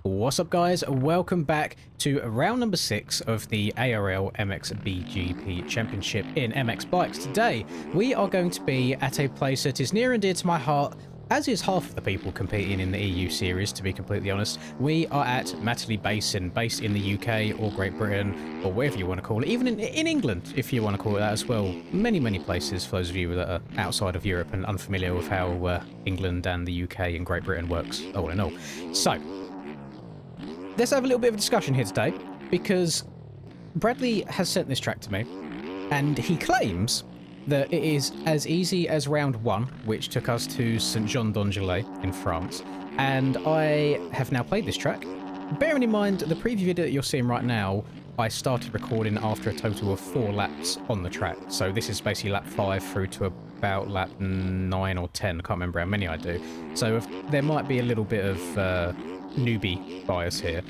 What's up, guys? Welcome back to round number 6 of the ARL MXBGP Championship in MX Bikes. Today, we are going to be at a place that is near and dear to my heart, as is half of the people competing in the EU series, to be completely honest. We are at Matterley Basin, based in the UK or Great Britain, or wherever you want to call it, even in England, if you want to call it that as well. Many places for those of you that are outside of Europe and unfamiliar with how England and the UK and Great Britain works, all in all. So, let's have a little bit of a discussion here today, because Bradley has sent this track to me, and he claims that it is as easy as round 1, which took us to Saint-Jean-d'Angely in France, and I have now played this track. Bearing in mind, the preview video that you're seeing right now, I started recording after a total of 4 laps on the track, so this is basically lap 5 through to about lap 9 or 10, I can't remember how many I do, so there might be a little bit of newbie bias here,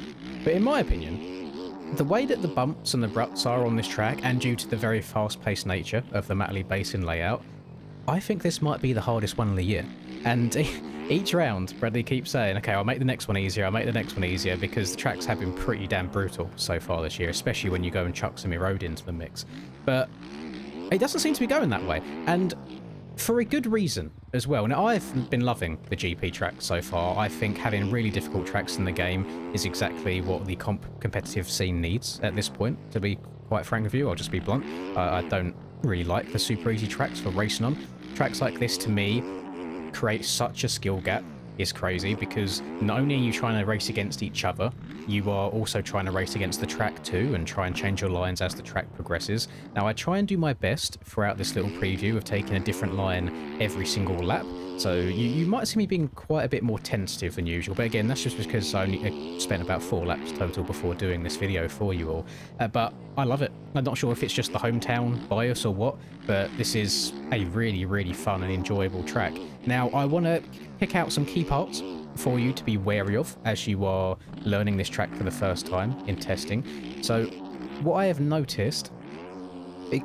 but in my opinion, the way that the bumps and the ruts are on this track, and due to the very fast-paced nature of the Matterley Basin layout, I think this might be the hardest one of the year. And each round, Bradley keeps saying, okay, I'll make the next one easier, I'll make the next one easier, because the tracks have been pretty damn brutal so far this year, especially when you go and chuck some erode into the mix. But it doesn't seem to be going that way, and for a good reason as well. Now, I've been loving the GP track so far. I think having really difficult tracks in the game is exactly what the competitive scene needs at this point, to be quite frank with you. I'll just be blunt. I don't really like the super easy tracks for racing on. Tracks like this, to me, create such a skill gap. It's crazy, because not only are you trying to race against each other, you are also trying to race against the track too, and try and change your lines as the track progresses. Now, I try and do my best throughout this little preview of taking a different line every single lap, so you might see me being quite a bit more tentative than usual, but again, that's just because I only spent about 4 laps total before doing this video for you all. But I love it. I'm not sure if it's just the hometown bias or what, but this is a really fun and enjoyable track. Now, I want to pick out some key parts for you to be wary of as you are learning this track for the first time in testing. So what I have noticed,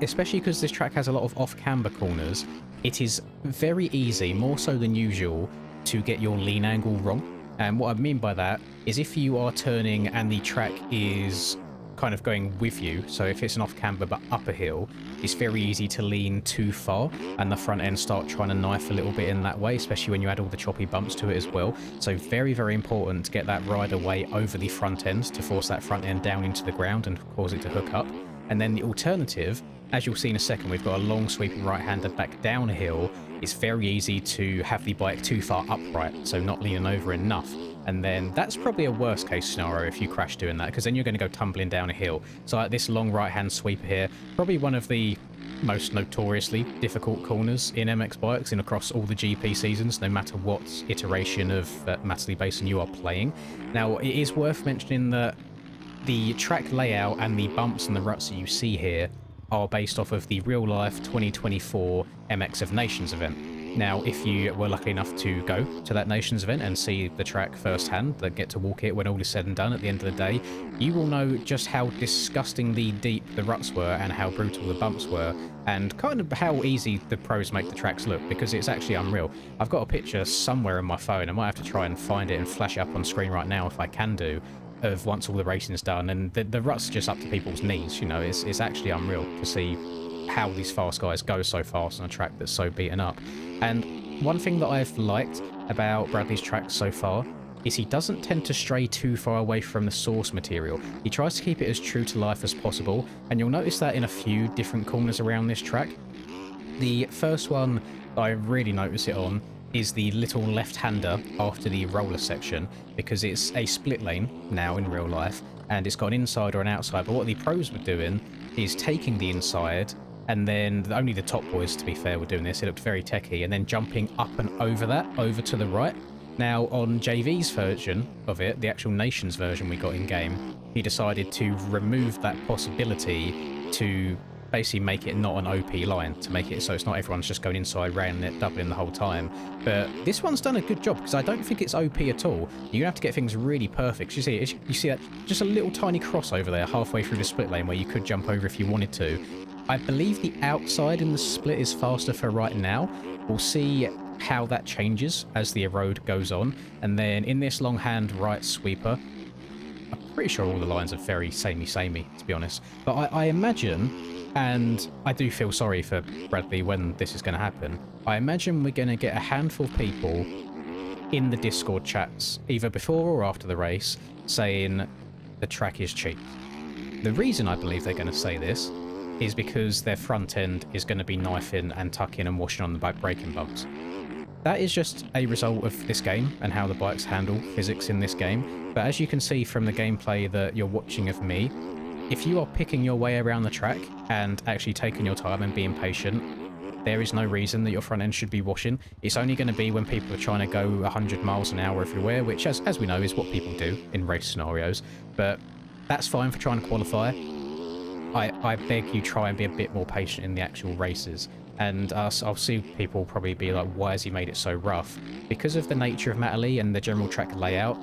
especially because this track has a lot of off-camber corners, it is very easy, more so than usual, to get your lean angle wrong. And what I mean by that is if you are turning and the track is kind of going with you, so if it's an off-camber but up a hill, it's very easy to lean too far and the front end start trying to knife a little bit in that way, especially when you add all the choppy bumps to it as well. So very important to get that rider weight over the front end to force that front end down into the ground and cause it to hook up. And then the alternative, as you'll see in a second, we've got a long sweeping right-hander back down a hill. It's very easy to have the bike too far upright, so not leaning over enough. And then that's probably a worst case scenario if you crash doing that, because then you're going to go tumbling down a hill. So like this long right-hand sweeper here, probably one of the most notoriously difficult corners in MX Bikes and across all the GP seasons, no matter what iteration of Matterley Basin you are playing. Now, it is worth mentioning that the track layout and the bumps and the ruts that you see here are based off of the real-life 2024 MX of Nations event. Now, if you were lucky enough to go to that Nations event and see the track firsthand, that get to walk it when all is said and done at the end of the day, you will know just how disgustingly deep the ruts were and how brutal the bumps were, and kind of how easy the pros make the tracks look, because it's actually unreal. I've got a picture somewhere in my phone. I might have to try and find it and flash it up on screen right now if I can do, of once all the racing's done, and the ruts are just up to people's knees. You know, it's actually unreal to see how these fast guys go so fast on a track that's so beaten up. And one thing that I've liked about Bradley's tracks so far is he doesn't tend to stray too far away from the source material. He tries to keep it as true to life as possible, and you'll notice that in a few different corners around this track. The first one that I really notice it on is the little left-hander after the roller section, because it's a split lane now in real life, and it's got an inside or an outside, but what the pros were doing is taking the inside, and then only the top boys, to be fair, were doing this. It looked very techy, and then jumping up and over that, over to the right. Now, on JV's version of it, the actual Nations version we got in-game, he decided to remove that possibility to basically make it not an OP line, to make it so it's not everyone's just going inside, round it, doubling the whole time. But this one's done a good job, because I don't think it's OP at all. You're gonna have to get things really perfect. You see that just a little tiny crossover there halfway through the split lane where you could jump over if you wanted to. I believe the outside in the split is faster for right now. We'll see how that changes as the erode goes on. And then in this long hand right sweeper, pretty sure all the lines are very samey, to be honest. But I imagine, and I do feel sorry for Bradley when this is going to happen, I imagine we're going to get a handful of people in the Discord chats, either before or after the race, saying the track is cheap. The reason I believe they're going to say this is because their front end is going to be knifing and tucking and washing on the back braking bumps. That is just a result of this game and how the bikes handle physics in this game. But as you can see from the gameplay that you're watching of me, if you are picking your way around the track and actually taking your time and being patient, there is no reason that your front end should be washing. It's only going to be when people are trying to go 100 miles an hour everywhere, which as we know is what people do in race scenarios. But that's fine for trying to qualify. I beg you, try and be a bit more patient in the actual races. And I'll see people probably be like, why has he made it so rough? Because of the nature of Matterley and the general track layout,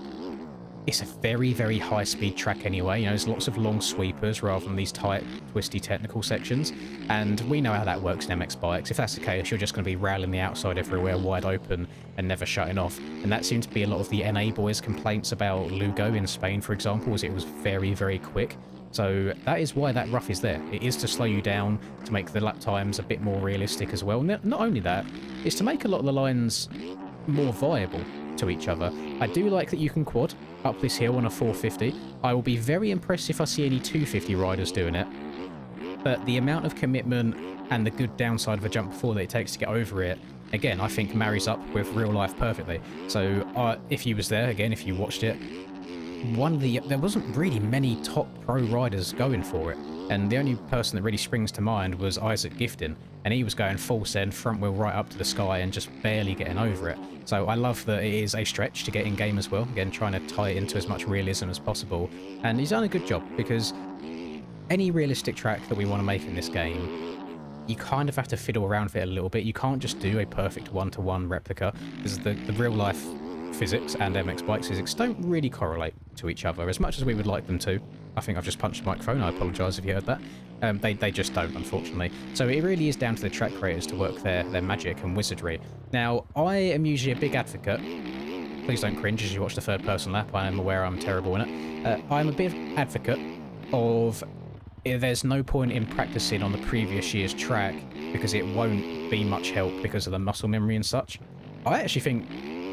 it's a very, very high-speed track anyway. You know, there's lots of long sweepers rather than these tight, twisty technical sections. And we know how that works in MX bikes. If that's the case, you're just going to be rattling the outside everywhere wide open and never shutting off. And that seemed to be a lot of the NA boys' complaints about Lugo in Spain, for example, was it was very, very quick. So that is why that rough is there. It is to slow you down, to make the lap times a bit more realistic as well. Not only that, it's to make a lot of the lines more viable to each other. I do like that you can quad up this hill on a 450. I will be very impressed if I see any 250 riders doing it. But the amount of commitment and the good downside of a jump before that it takes to get over it, again, I think marries up with real life perfectly. So if you was there, again, if you watched it, there wasn't really many top pro riders going for it, and the only person that really springs to mind was Isaac Gifton, and he was going full send, front wheel right up to the sky and just barely getting over it. So I love that it is a stretch to get in game as well, again trying to tie it into as much realism as possible, and he's done a good job, because any realistic track that we want to make in this game, you kind of have to fiddle around with it a little bit. You can't just do a perfect one-to-one replica, because the real life physics and MX bikes physics don't really correlate to each other as much as we would like them to. I think I've just punched the microphone, I apologise if you heard that. They just don't, unfortunately. So it really is down to the track creators to work their magic and wizardry. Now, I am usually a big advocate, please don't cringe as you watch the third person lap, I am aware I'm terrible in it. I'm a big advocate of there's no point in practicing on the previous year's track because it won't be much help because of the muscle memory and such. I actually think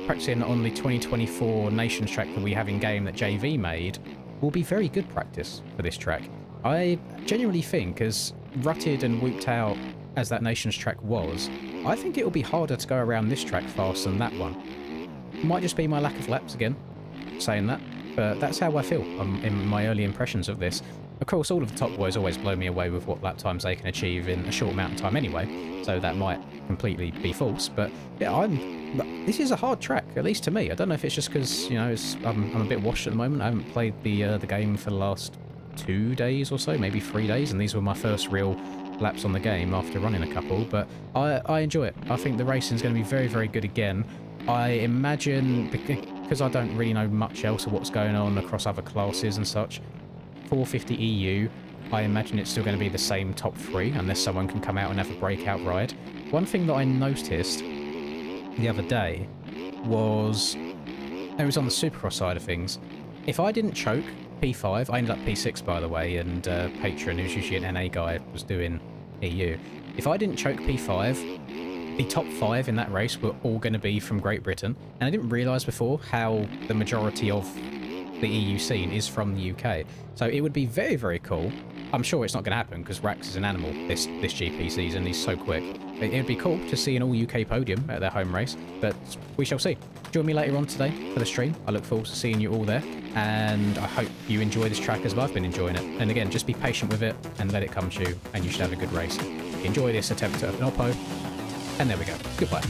practicing on the 2024 Nations track that we have in game that JV made will be very good practice for this track. I genuinely think, as rutted and whooped out as that Nations track was, I think it will be harder to go around this track fast than that one. It might just be my lack of laps again, saying that, but that's how I feel in my early impressions of this. Of course, all of the top boys always blow me away with what lap times they can achieve in a short amount of time anyway, so that might completely be false, but yeah, this is a hard track, at least to me. I don't know if it's just because, you know, I'm a bit washed at the moment. I haven't played the game for the last 2 days or so, maybe 3 days, and these were my first real laps on the game after running a couple, but I enjoy it. I think the racing is going to be very, very good again. I imagine, because I don't really know much else of what's going on across other classes and such, 450 EU, I imagine it's still going to be the same top 3 unless someone can come out and have a breakout ride. One thing that I noticed the other day was, it was on the Supercross side of things, if I didn't choke P5, I ended up P6 by the way, and Patron, who's usually an NA guy, was doing EU. If I didn't choke P5, the top 5 in that race were all going to be from Great Britain, and I didn't realise before how the majority of the EU scene is from the UK. So it would be very, very cool. I'm sure it's not going to happen because Rax is an animal this GP season. He's so quick. It would be cool to see an all-UK podium at their home race, but we shall see. Join me later on today for the stream. I look forward to seeing you all there, and I hope you enjoy this track as I've been enjoying it. And again, just be patient with it and let it come to you, and you should have a good race. Enjoy this attempt at an oppo, and there we go. Goodbye.